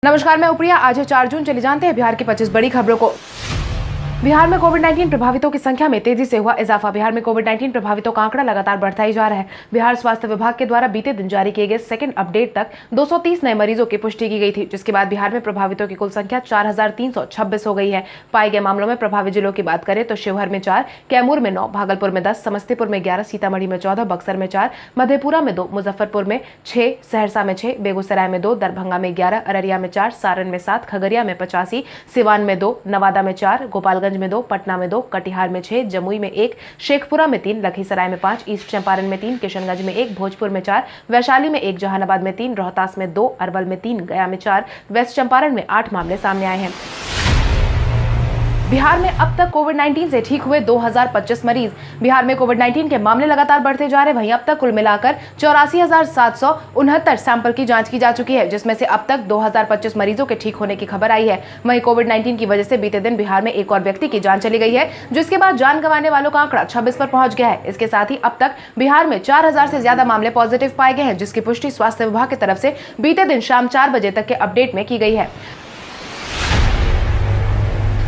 नमस्कार, मैं उप्रिया। आज है 4 जून। चले जानते हैं बिहार की 25 बड़ी खबरों को। बिहार में कोविड-19 प्रभावितों की संख्या में तेजी से हुआ इजाफा। बिहार में कोविड-19 प्रभावितों का आंकड़ा लगातार बढ़ता ही जा रहा है। बिहार स्वास्थ्य विभाग के द्वारा बीते दिन जारी किए गए सेकंड अपडेट तक 230 नए मरीजों की पुष्टि की गई थी, जिसके बाद बिहार में प्रभावितों की कुल संख्या 4326 हो गई है। पाए गए मामलों में प्रभावित जिलों की बात करें तो शिवहर में 4, कैमूर में 9, भागलपुर में 10, समस्तीपुर में 11, सीतामढ़ी में 14, बक्सर में 4, मधेपुरा में 2, मुजफ्फरपुर में 6, सहरसा में 6, बेगूसराय में 2, दरभंगा में 11, अररिया में 4, सारण में 7, खगड़िया में 85, सिवान में 2, नवादा में 4, गोपालगंज में 2, पटना में 2, कटिहार में 6, जमुई में 1, शेखपुरा में 3, लखीसराय में 5, ईस्ट चंपारण में 3, किशनगंज में 1, भोजपुर में 4, वैशाली में 1, जहानाबाद में 3, रोहतास में 2, अरवल में 3, गया में 4, वेस्ट चंपारण में 8 मामले सामने आए हैं। बिहार में अब तक कोविड-19 से ठीक हुए 2025 मरीज। बिहार में कोविड-19 के मामले लगातार बढ़ते जा रहे, वहीं अब तक कुल मिलाकर 84,769 सैंपल की जांच की जा चुकी है, जिसमें से अब तक 2025 मरीजों के ठीक होने की खबर आई है। वहीं कोविड-19 की वजह से बीते दिन बिहार में एक और व्यक्ति की जान चली गई है, जिसके बाद जान गंवाने वालों का आंकड़ा 26 पर पहुंच गया है। इसके साथ ही अब तक बिहार में 4000 से ज्यादा मामले पॉजिटिव पाए गए हैं, जिसकी पुष्टि स्वास्थ्य विभाग की तरफ से बीते दिन शाम 4 बजे तक के अपडेट में की गई है।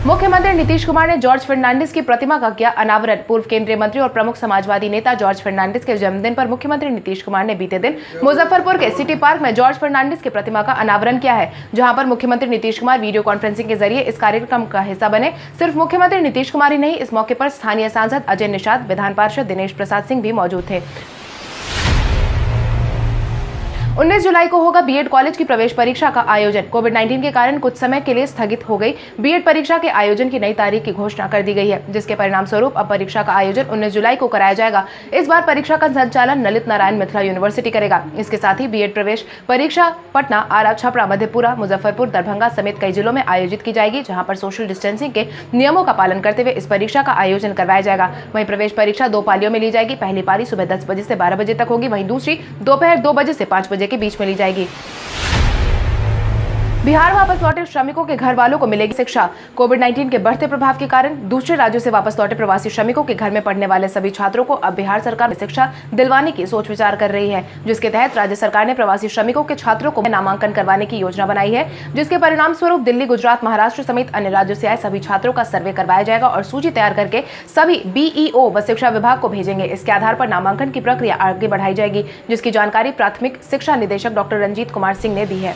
मुख्यमंत्री नीतीश कुमार ने जॉर्ज फर्नांडिस की प्रतिमा का किया अनावरण। पूर्व केंद्रीय मंत्री और प्रमुख समाजवादी नेता जॉर्ज फर्नांडिस के जन्मदिन पर मुख्यमंत्री नीतीश कुमार ने बीते दिन मुजफ्फरपुर के सिटी पार्क में जॉर्ज फर्नांडिस की प्रतिमा का अनावरण किया है, जहां पर मुख्यमंत्री नीतीश कुमार वीडियो कॉन्फ्रेंसिंग के जरिए इस कार्यक्रम का हिस्सा बने। सिर्फ मुख्यमंत्री नीतीश कुमार ही नहीं, इस मौके पर स्थानीय सांसद अजय निषाद, विधान पार्षद दिनेश प्रसाद सिंह भी मौजूद थे। 19 जुलाई को होगा बीएड कॉलेज की प्रवेश परीक्षा का आयोजन। कोविड-19 के कारण कुछ समय के लिए स्थगित हो गई बीएड परीक्षा के आयोजन की नई तारीख की घोषणा कर दी गई है, जिसके परिणाम स्वरूप अब परीक्षा का आयोजन 19 जुलाई को कराया जाएगा। इस बार परीक्षा का संचालन ललित नारायण मिथिला यूनिवर्सिटी करेगा। इसके साथ ही बीएड प्रवेश परीक्षा पटना, आरा, छपरा, मधेपुरा, मुजफ्फरपुर, दरभंगा समेत कई जिलों में आयोजित की जाएगी, जहाँ पर सोशल डिस्टेंसिंग के नियमों का पालन करते हुए इस परीक्षा का आयोजन करवाया जाएगा। वहीं प्रवेश परीक्षा 2 पालियों में ली जाएगी। पहली पाली सुबह 10 बजे से 12 बजे तक होगी, वहीं दूसरी दोपहर 2 बजे से 5 बजे के बीच में ली जाएगी। बिहार वापस लौटे श्रमिकों के घर वालों को मिलेगी शिक्षा। कोविड-19 के बढ़ते प्रभाव के कारण दूसरे राज्यों से वापस लौटे प्रवासी श्रमिकों के घर में पढ़ने वाले सभी छात्रों को अब बिहार सरकार शिक्षा दिलवाने की सोच विचार कर रही है, जिसके तहत राज्य सरकार ने प्रवासी श्रमिकों के छात्रों को नामांकन करवाने की योजना बनाई है, जिसके परिणाम स्वरूप दिल्ली, गुजरात, महाराष्ट्र समेत अन्य राज्यों से आए सभी छात्रों का सर्वे करवाया जाएगा और सूची तैयार करके सभी बीईओ व शिक्षा विभाग को भेजेंगे। इसके आधार पर नामांकन की प्रक्रिया आगे बढ़ाई जाएगी, जिसकी जानकारी प्राथमिक शिक्षा निदेशक डॉक्टर रंजीत कुमार सिंह ने दी है।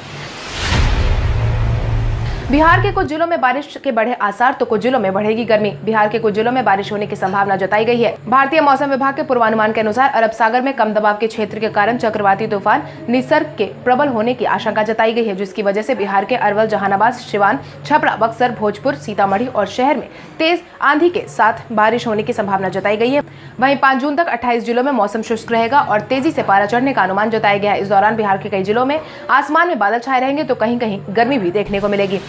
बिहार के कुछ जिलों में बारिश के बढ़े आसार तो कुछ जिलों में बढ़ेगी गर्मी। बिहार के कुछ जिलों में बारिश होने की संभावना जताई गई है। भारतीय मौसम विभाग के पूर्वानुमान के अनुसार अरब सागर में कम दबाव के क्षेत्र के कारण चक्रवाती तूफान निसर्ग के प्रबल होने की आशंका जताई गई है, जिसकी वजह से बिहार के अरवल, जहानाबाद, सिवान, छपरा, बक्सर, भोजपुर, सीतामढ़ी और शहर में तेज आंधी के साथ बारिश होने की संभावना जताई गई है। वहीं 5 जून तक 28 जिलों में मौसम शुष्क रहेगा और तेजी से पारा चढ़ने का अनुमान जताया गया है। इस दौरान बिहार के कई जिलों में आसमान में बादल छाए रहेंगे तो कहीं कहीं गर्मी भी देखने को मिलेगी।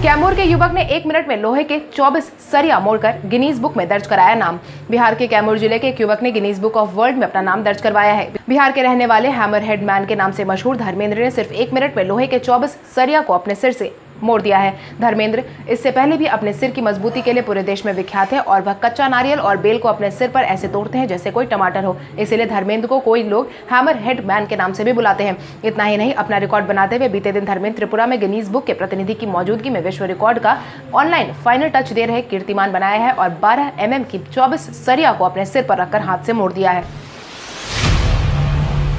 कैमूर के युवक ने 1 मिनट में लोहे के 24 सरिया मोड़कर गिनीज बुक में दर्ज कराया नाम। बिहार के कैमूर जिले के एक युवक ने गिनीज बुक ऑफ वर्ल्ड में अपना नाम दर्ज करवाया है। बिहार के रहने वाले हैमर हेड मैन के नाम से मशहूर धर्मेंद्र ने सिर्फ 1 मिनट में लोहे के 24 सरिया को अपने सिर से मोड़ दिया है। धर्मेंद्र इससे पहले भी अपने सिर की मजबूती के लिए पूरे देश में विख्यात है और वह कच्चा नारियल और बेल को अपने सिर पर ऐसे तोड़ते हैं जैसे कोई टमाटर हो। इसीलिए धर्मेंद्र को कोई लोग हैमर हेड मैन के नाम से भी बुलाते हैं। इतना ही नहीं, अपना रिकॉर्ड बनाते हुए बीते दिन धर्मेंद्र त्रिपुरा में गिनीज बुक के प्रतिनिधि की मौजूदगी में विश्व रिकॉर्ड का ऑनलाइन फाइनल टच दे रहे कीर्तिमान बनाया है और 12 mm की 24 सरिया को अपने सिर पर रखकर हाथ से मोड़ दिया है।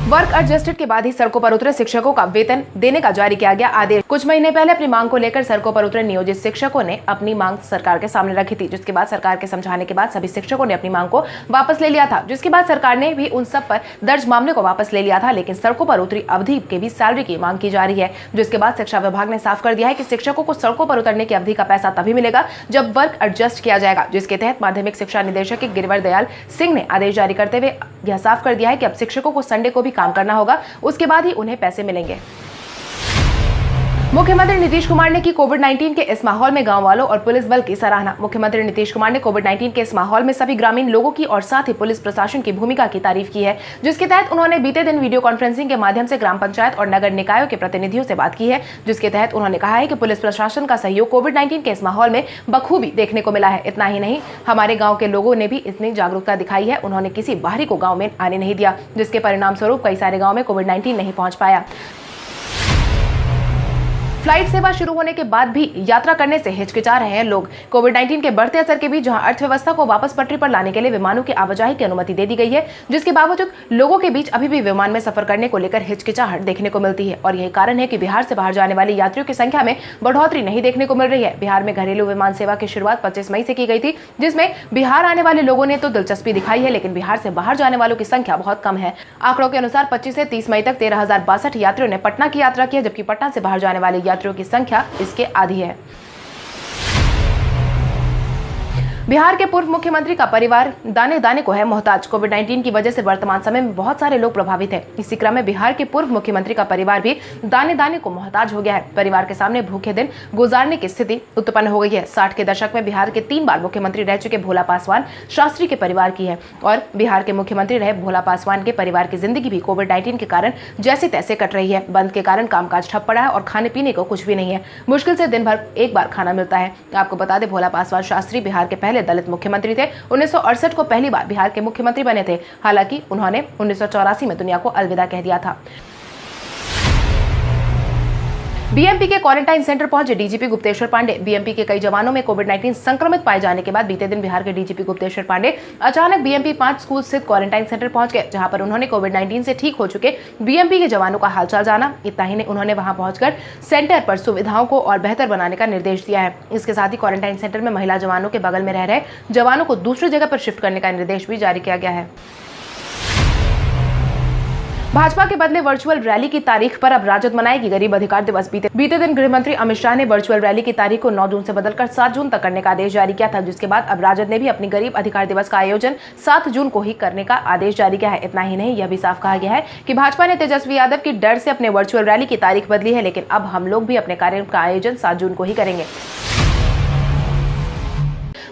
वर्क एडजस्टेड के बाद ही सड़कों पर उतरे शिक्षकों का वेतन देने का जारी किया गया आदेश। कुछ महीने पहले अपनी मांग को लेकर सड़कों पर उतरे नियोजित शिक्षकों ने अपनी मांग सरकार के सामने रखी थी, जिसके बाद सरकार के समझाने के बाद सभी शिक्षकों ने अपनी मांग को वापस ले लिया था, जिसके बाद सरकार ने भी उन सब पर दर्ज मामले को वापस ले लिया था। लेकिन सड़कों पर उतरी अवधि के भी सैलरी की मांग की जा रही है, जिसके बाद शिक्षा विभाग ने साफ कर दिया है कि शिक्षकों को सड़कों पर उतरने की अवधि का पैसा तभी मिलेगा जब वर्क एडजस्ट किया जाएगा। जिसके तहत माध्यमिक शिक्षा निदेशक गिरिवर दयाल सिंह ने आदेश जारी करते हुए यह साफ कर दिया है कि अब शिक्षकों को संडे को भी काम करना होगा, उसके बाद ही उन्हें पैसे मिलेंगे। मुख्यमंत्री नीतीश कुमार ने की कोविड-19 के इस माहौल में गांव वालों और पुलिस बल की सराहना। मुख्यमंत्री नीतीश कुमार ने कोविड-19 के इस माहौल में सभी ग्रामीण लोगों की और साथ ही पुलिस प्रशासन की भूमिका की तारीफ की है, जिसके तहत उन्होंने बीते दिन वीडियो कॉन्फ्रेंसिंग के माध्यम से ग्राम पंचायत और नगर निकायों के प्रतिनिधियों से बात की है, जिसके तहत उन्होंने कहा है कि पुलिस प्रशासन का सहयोग कोविड-19 के इस माहौल में बखूबी देखने को मिला है। इतना ही नहीं, हमारे गाँव के लोगों ने भी इतनी जागरूकता दिखाई है। उन्होंने किसी बाहरी को गाँव में आने नहीं दिया, जिसके परिणाम स्वरूप कई सारे गाँव में कोविड-19 नहीं पहुँच पाया। फ्लाइट सेवा शुरू होने के बाद भी यात्रा करने से हिचकिचा रहे हैं लोग। कोविड-19 के बढ़ते असर के बीच जहां अर्थव्यवस्था को वापस पटरी पर लाने के लिए विमानों की आवाजाही की अनुमति दे दी गई है, जिसके बावजूद लोगों के बीच अभी भी विमान में सफर करने को लेकर हिचकिचाहट देखने को मिलती है। और यही कारण है कि बिहार से बाहर जाने वाले यात्रियों की संख्या में बढ़ोतरी नहीं देखने को मिल रही है। बिहार में घरेलू विमान सेवा की शुरुआत 25 मई से की गई थी, जिसमें बिहार आने वाले लोगों ने तो दिलचस्पी दिखाई है, लेकिन बिहार से बाहर जाने वालों की संख्या बहुत कम है। आंकड़ों के अनुसार 25 से 30 मई तक 13,062 यात्रियों ने पटना की यात्रा की है, जबकि पटना से बाहर जाने वाले यात्रियों की संख्या इसके आधी है। बिहार के पूर्व मुख्यमंत्री का परिवार दाने दाने को है मोहताज। कोविड-19 की वजह से वर्तमान समय में बहुत सारे लोग प्रभावित हैं। इसी क्रम में बिहार के पूर्व मुख्यमंत्री का परिवार भी दाने दाने को मोहताज हो गया है। परिवार के सामने भूखे दिन गुजारने की स्थिति उत्पन्न हो गई है। 60 के दशक में बिहार के 3 बार मुख्यमंत्री रह चुके भोला पासवान शास्त्री के परिवार की है और बिहार के मुख्यमंत्री रहे भोला पासवान के परिवार की जिंदगी भी कोविड-19 के कारण जैसे तैसे कट रही है। बंद के कारण कामकाज ठप पड़ा है और खाने पीने को कुछ भी नहीं है। मुश्किल से दिन भर एक बार खाना मिलता है। आपको बता दें, भोला पासवान शास्त्री बिहार के पहले दलित मुख्यमंत्री थे। 1968 को पहली बार बिहार के मुख्यमंत्री बने थे। हालांकि उन्होंने 1984 में दुनिया को अलविदा कह दिया था। बीएमपी के क्वारंटाइन सेंटर पहुंचे डीजीपी गुप्तेश्वर पांडे। बीएमपी के कई जवानों में कोविड-19 संक्रमित पाए जाने के बाद बीते दिन बिहार के डीजीपी गुप्तेश्वर पांडे अचानक बीएमपी 5 स्कूल स्थित क्वारंटाइन सेंटर पहुंच गए, जहां पर उन्होंने कोविड-19 से ठीक हो चुके बीएमपी के जवानों का हालचाल जाना। इतना ही नहीं, उन्होंने वहां पहुंचकर सेंटर पर सुविधाओं को और बेहतर बनाने का निर्देश दिया है। इसके साथ ही क्वारंटाइन सेंटर में महिला जवानों के बगल में रह रहे जवानों को दूसरी जगह पर शिफ्ट करने का निर्देश भी जारी किया गया है। भाजपा के बदले वर्चुअल रैली की तारीख पर अब राजद मनाएगी गरीब अधिकार दिवस। बीते दिन गृह मंत्री अमित शाह ने वर्चुअल रैली की तारीख को 9 जून से बदलकर 7 जून तक करने का आदेश जारी किया था, जिसके बाद अब राजद ने भी अपनी गरीब अधिकार दिवस का आयोजन 7 जून को ही करने का आदेश जारी किया है। इतना ही नहीं, यह भी साफ कहा गया है कि भाजपा ने तेजस्वी यादव की डर से अपने वर्चुअल रैली की तारीख बदली है, लेकिन अब हम लोग भी अपने कार्यक्रम का आयोजन 7 जून को ही करेंगे।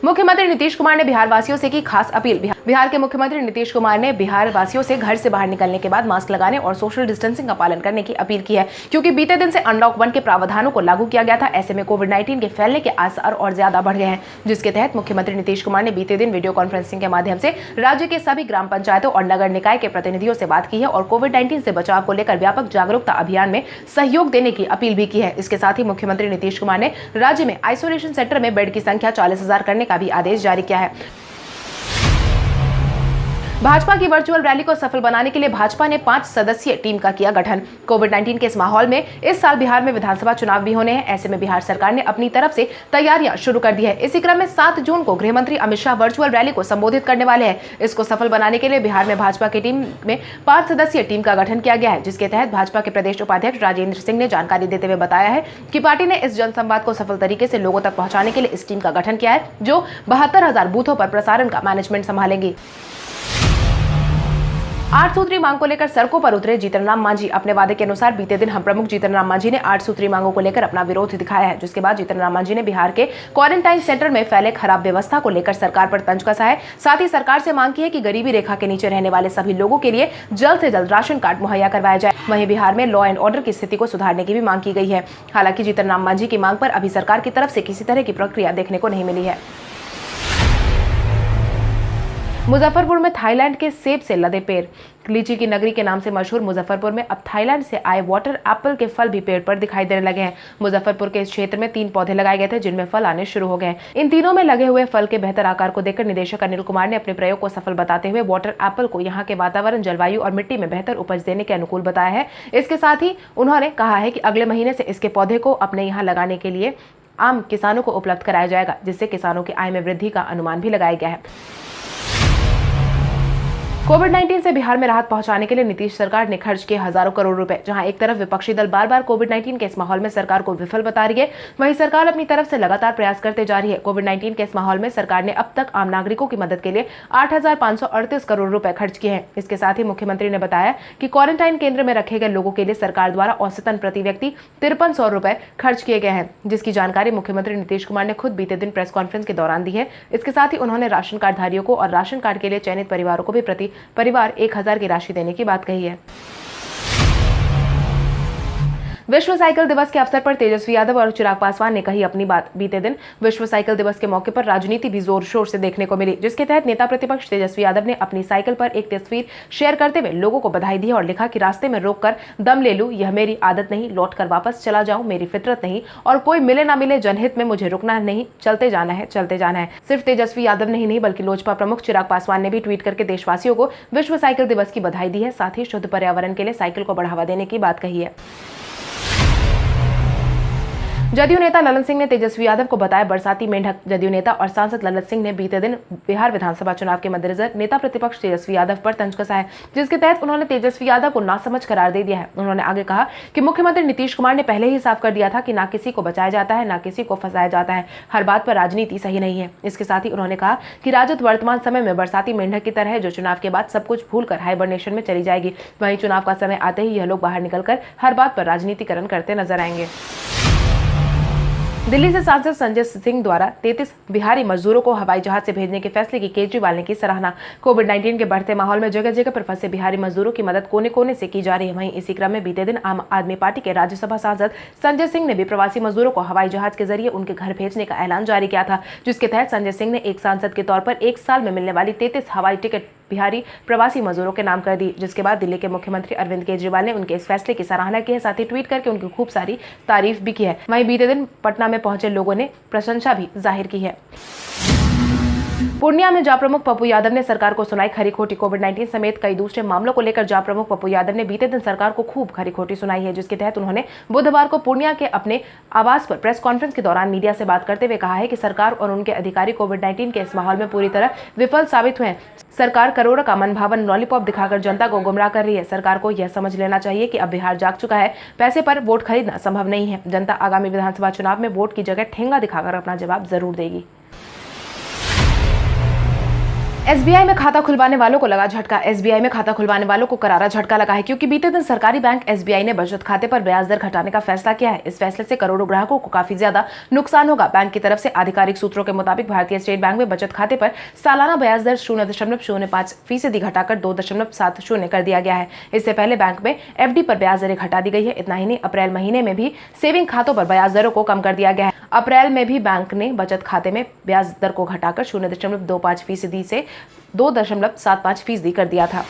मुख्यमंत्री नीतीश कुमार ने बिहार वासियों से की खास अपील। बिहार के मुख्यमंत्री नीतीश कुमार ने बिहार वासियों से घर से बाहर निकलने के बाद मास्क लगाने और सोशल डिस्टेंसिंग का पालन करने की अपील की है, क्योंकि बीते दिन से अनलॉक 1 के प्रावधानों को लागू किया गया था। ऐसे में कोविड-19 के फैलने के आसार और ज्यादा बढ़ गए हैं, जिसके तहत मुख्यमंत्री नीतीश कुमार ने बीते दिन वीडियो कॉन्फ्रेंसिंग के माध्यम से राज्य के सभी ग्राम पंचायतों और नगर निकाय के प्रतिनिधियों से बात की है और कोविड-19 से बचाव को लेकर व्यापक जागरूकता अभियान में सहयोग देने की अपील भी की है। इसके साथ ही मुख्यमंत्री नीतीश कुमार ने राज्य में आइसोलेशन सेंटर में बेड की संख्या 40,000 करने का भी आदेश जारी किया है। भाजपा की वर्चुअल रैली को सफल बनाने के लिए भाजपा ने 5 सदस्यीय टीम का किया गठन। कोविड-19 के इस माहौल में इस साल बिहार में विधानसभा चुनाव भी होने हैं। ऐसे में बिहार सरकार ने अपनी तरफ से तैयारियां शुरू कर दी है। इसी क्रम में 7 जून को गृह मंत्री अमित शाह वर्चुअल रैली को संबोधित करने वाले हैं। इसको सफल बनाने के लिए बिहार में भाजपा की टीम में 5 सदस्यीय टीम का गठन किया गया है, जिसके तहत भाजपा के प्रदेश उपाध्यक्ष राजेंद्र सिंह ने जानकारी देते हुए बताया है कि पार्टी ने इस जनसंवाद को सफल तरीके से लोगों तक पहुंचाने के लिए इस टीम का गठन किया है, जो 72,000 बूथों पर प्रसारण का मैनेजमेंट संभालेंगी। 8 सूत्री मांग को लेकर सड़कों पर उतरे जीतन राम मांझी। अपने वादे के अनुसार बीते दिन हम प्रमुख जीतन राम मांझी ने 8 सूत्री मांगों को लेकर अपना विरोध दिखाया है, जिसके बाद जीतन राम मांझी ने बिहार के क्वारंटाइन सेंटर में फैले खराब व्यवस्था को लेकर सरकार पर तंज कसा है। साथ ही सरकार से मांग की है कि गरीबी रेखा के नीचे रहने वाले सभी लोगों के लिए जल्द से जल्द राशन कार्ड मुहैया करवाया जाए। वहीं बिहार में लॉ एंड ऑर्डर की स्थिति को सुधारने की भी मांग की गई है। हालांकि जीतन राम मांझी की मांग पर अभी सरकार की तरफ से किसी तरह की प्रक्रिया देखने को नहीं मिली है। मुजफ्फरपुर में थाईलैंड के सेब से लदे पेड़। लीची की नगरी के नाम से मशहूर मुजफ्फरपुर में अब थाईलैंड से आए वाटर एप्पल के फल भी पेड़ पर दिखाई देने लगे हैं। मुजफ्फरपुर के इस क्षेत्र में 3 पौधे लगाए गए थे, जिनमें फल आने शुरू हो गए। इन तीनों में लगे हुए फल के बेहतर आकार को देखकर निदेशक अनिल कुमार ने अपने प्रयोग को सफल बताते हुए वाटर एप्पल को यहाँ के वातावरण, जलवायु और मिट्टी में बेहतर उपज देने के अनुकूल बताया है। इसके साथ ही उन्होंने कहा है कि अगले महीने से इसके पौधे को अपने यहाँ लगाने के लिए आम किसानों को उपलब्ध कराया जाएगा, जिससे किसानों की आय में वृद्धि का अनुमान भी लगाया गया है। कोविड-19 से बिहार में राहत पहुंचाने के लिए नीतीश सरकार ने खर्च किए हजारों करोड़ रुपए। जहां एक तरफ विपक्षी दल बार बार कोविड-19 के इस माहौल में सरकार को विफल बता रही है, वहीं सरकार अपनी तरफ से लगातार प्रयास करते जा रही है। कोविड-19 के इस माहौल में सरकार ने अब तक आम नागरिकों की मदद के लिए 8,538 करोड़ रुपए खर्च किए हैं। इसके साथ ही मुख्यमंत्री ने बताया कि क्वारंटाइन केंद्र में रखे गए लोगों के लिए सरकार द्वारा औसतन प्रति व्यक्ति 5300 रुपए खर्च किए गए हैं, जिसकी जानकारी मुख्यमंत्री नीतीश कुमार ने खुद बीते दिन प्रेस कॉन्फ्रेंस के दौरान दी है। इसके साथ ही उन्होंने राशन कार्ड धारियों को और राशन कार्ड के लिए चयनित परिवारों को भी प्रति परिवार 1,000 की राशि देने की बात कही है। विश्व साइकिल दिवस के अवसर पर तेजस्वी यादव और चिराग पासवान ने कही अपनी बात। बीते दिन विश्व साइकिल दिवस के मौके पर राजनीति भी जोर शोर से देखने को मिली, जिसके तहत नेता प्रतिपक्ष तेजस्वी यादव ने अपनी साइकिल पर एक तस्वीर शेयर करते हुए लोगों को बधाई दी और लिखा कि रास्ते में रोककर दम ले लूं, यह मेरी आदत नहीं, लौटकर वापस चला जाऊं मेरी फितरत नहीं, और कोई मिले ना मिले जनहित में मुझे रुकना नहीं, चलते जाना है, चलते जाना है। सिर्फ तेजस्वी यादव ने ही नहीं बल्कि लोजपा प्रमुख चिराग पासवान ने भी ट्वीट करके देशवासियों को विश्व साइकिल दिवस की बधाई दी है। साथ ही शुद्ध पर्यावरण के लिए साइकिल को बढ़ावा देने की बात कही है। जदयू नेता ललन सिंह ने तेजस्वी यादव को बताया बरसाती मेंढक। जदयू नेता और सांसद ललन सिंह ने बीते दिन बिहार विधानसभा चुनाव के मद्देनजर नेता प्रतिपक्ष तेजस्वी यादव पर तंज कसा है, जिसके तहत उन्होंने तेजस्वी यादव को नासमझ करार दे दिया है। उन्होंने आगे कहा कि मुख्यमंत्री नीतीश कुमार ने पहले ही साफ कर दिया था कि ना किसी को बचाया जाता है, ना किसी को फंसाया जाता है, हर बात पर राजनीति सही नहीं है। इसके साथ ही उन्होंने कहा कि राजद वर्तमान समय में बरसाती मेंढक की तरह है, जो चुनाव के बाद सब कुछ भूलकर हाइबरनेशन में चली जाएगी। वहीं चुनाव का समय आते ही यह लोग बाहर निकलकर हर बात पर राजनीतिकरण करते नजर आएंगे। दिल्ली से सांसद संजय सिंह द्वारा 33 बिहारी मजदूरों को हवाई जहाज से भेजने के फैसले की केजरीवाल ने की सराहना। कोविड-19 के बढ़ते माहौल में जगह जगह पर फंसे बिहारी मजदूरों की मदद कोने कोने से की जा रही है। वहीं इसी क्रम में बीते दिन आम आदमी पार्टी के राज्यसभा सांसद संजय सिंह ने भी प्रवासी मजदूरों को हवाई जहाज के जरिए उनके घर भेजने का ऐलान जारी किया था, जिसके तहत संजय सिंह ने एक सांसद के तौर पर एक साल में मिलने वाली 33 हवाई टिकट बिहारी प्रवासी मजदूरों के नाम कर दी, जिसके बाद दिल्ली के मुख्यमंत्री अरविंद केजरीवाल ने उनके इस फैसले की सराहना की है। साथ ही ट्वीट करके उनकी खूब सारी तारीफ भी की है। वहीं बीते दिन पटना में पहुंचे लोगों ने प्रशंसा भी जाहिर की है। पूर्णिया में जॉब प्रमुख पप्पू यादव ने सरकार को सुनाई खरी खोटी। कोविड-19 समेत कई दूसरे मामलों को लेकर जॉब प्रमुख पप्पू यादव ने बीते दिन सरकार को खूब खरी खोटी सुनाई है, जिसके तहत उन्होंने बुधवार को पूर्णिया के अपने आवास पर प्रेस कॉन्फ्रेंस के दौरान मीडिया से बात करते हुए कहा है कि सरकार और उनके अधिकारी कोविड-19 के इस माहौल में पूरी तरह विफल साबित हुए हैं। सरकार करोड़ों का मनभावन लॉलीपॉप दिखाकर जनता को गुमराह कर रही है। सरकार को यह समझ लेना चाहिए कि अब बिहार जाग चुका है, पैसे पर वोट खरीदना संभव नहीं है। जनता आगामी विधानसभा चुनाव में वोट की जगह ठेंगा दिखाकर अपना जवाब जरूर देगी। एसबीआई में खाता खुलवाने वालों को लगा झटका। एसबीआई में खाता खुलवाने वालों को करारा झटका लगा है, क्योंकि बीते दिन सरकारी बैंक एसबीआई ने बचत खाते पर ब्याज दर घटाने का फैसला किया है। इस फैसले से करोड़ों ग्राहकों को काफी ज्यादा नुकसान होगा। बैंक की तरफ से आधिकारिक सूत्रों के मुताबिक भारतीय स्टेट बैंक में बचत खाते पर सालाना ब्याज दर 0.05% घटाकर 2.70 कर दिया गया है। इससे पहले बैंक में एफडी पर ब्याज दरें घटा दी गई है। इतना ही नहीं, अप्रैल महीने में भी सेविंग खातों पर ब्याज दरों को कम कर दिया गया है। अप्रैल में भी बैंक ने बचत खाते में ब्याज दर को घटाकर 0.25% से 2.75% कर दिया था।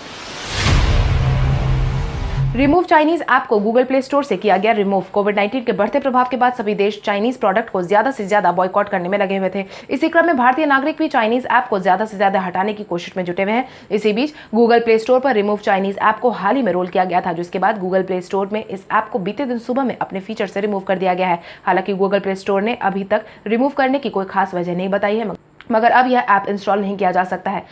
रिमूव चाइनीज ऐप को गूगल प्ले स्टोर से किया गया रिमूव। कोविड-19 के बढ़ते प्रभाव के बाद सभी देश चाइनीज प्रोडक्ट को ज्यादा से ज्यादा बॉयकॉट करने में लगे हुए थे। इसी क्रम में भारतीय नागरिक भी चाइनीज ऐप को ज्यादा से ज्यादा हटाने की कोशिश में जुटे हुए हैं। इसी बीच गूगल प्ले स्टोर पर रिमूव चाइनीज ऐप को हाल ही में रोल किया गया था, जिसके बाद गूगल प्ले स्टोर में इस ऐप को बीते दिन सुबह में अपने फीचर से रिमूव कर दिया गया है। हालांकि गूगल प्ले स्टोर ने अभी तक रिमूव करने की कोई खास वजह नहीं बताई है, मगर अब यह ऐप इंस्टॉल नहीं किया जा सकता है।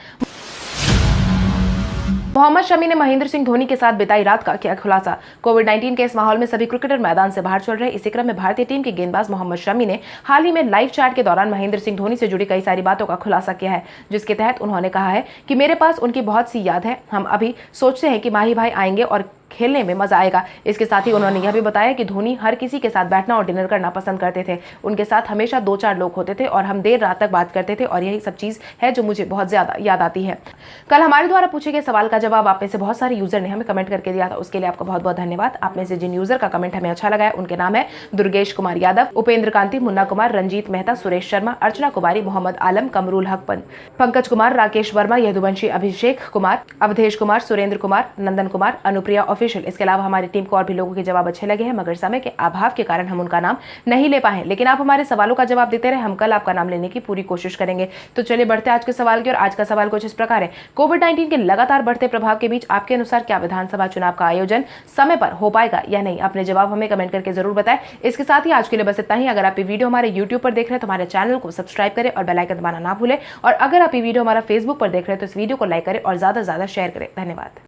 मोहम्मद शमी ने महेंद्र सिंह धोनी के साथ बिताई रात का किया खुलासा। कोविड-19 के इस माहौल में सभी क्रिकेटर मैदान से बाहर चल रहे। इसी क्रम में भारतीय टीम के गेंदबाज मोहम्मद शमी ने हाल ही में लाइव चैट के दौरान महेंद्र सिंह धोनी से जुड़ी कई सारी बातों का खुलासा किया है, जिसके तहत उन्होंने कहा है कि मेरे पास उनकी बहुत सी याद है। हम अभी सोचते हैं कि माही भाई आएंगे और खेलने में मजा आएगा। इसके साथ ही उन्होंने यह भी बताया कि धोनी हर किसी के साथ बैठना और डिनर करना पसंद करते थे। उनके साथ हमेशा 2-4 लोग होते थे और हम देर रात तक बात करते थे, और यही सब चीज है जो मुझे बहुत ज्यादा याद आती है। कल हमारे द्वारा पूछे गए सवाल का जवाब आप में से बहुत सारे यूजर ने हमें कमेंट करके दिया था, उसके लिए आपका बहुत बहुत धन्यवाद। आप में से जिन यूजर का कमेंट हमें अच्छा लगा है उनके नाम है दुर्गेश कुमार यादव, उपेंद्र कांति, मुन्ना कुमार, रंजीत मेहता, सुरेश शर्मा, अर्चना कुमारी, मोहम्मद आलम, कमरुल हक, पंकज कुमार, राकेश वर्मा, यदुवंशी, अभिषेक कुमार, अवधेश कुमार, सुरेंद्र कुमार, नंदन कुमार, अनुप्रिया ऑफिशियल। इसके अलावा हमारी टीम को और भी लोगों के जवाब अच्छे लगे हैं, मगर समय के अभाव के कारण हम उनका नाम नहीं ले पाए। लेकिन आप हमारे सवालों का जवाब देते रहे, हम कल आपका नाम लेने की पूरी कोशिश करेंगे। तो चलिए बढ़ते आज के सवाल की, और आज का सवाल कुछ इस प्रकार है। कोविड-19 के लगातार बढ़ते प्रभाव के बीच आपके अनुसार क्या विधानसभा चुनाव का आयोजन समय पर हो पाएगा या नहीं? अपने जवाब हमें कमेंट करके जरूर बताएं। इसके साथ ही आज के लिए बस इतना ही। अगर आप ये वीडियो हमारे YouTube पर देख रहे हैं तो हमारे चैनल को सब्सक्राइब करें और बेल आइकन दबाना ना भूलें, और अगर आप ये वीडियो हमारा Facebook पर देख रहे हैं तो इस वीडियो को लाइक करें और ज्यादा से ज्यादा शेयर करें। धन्यवाद।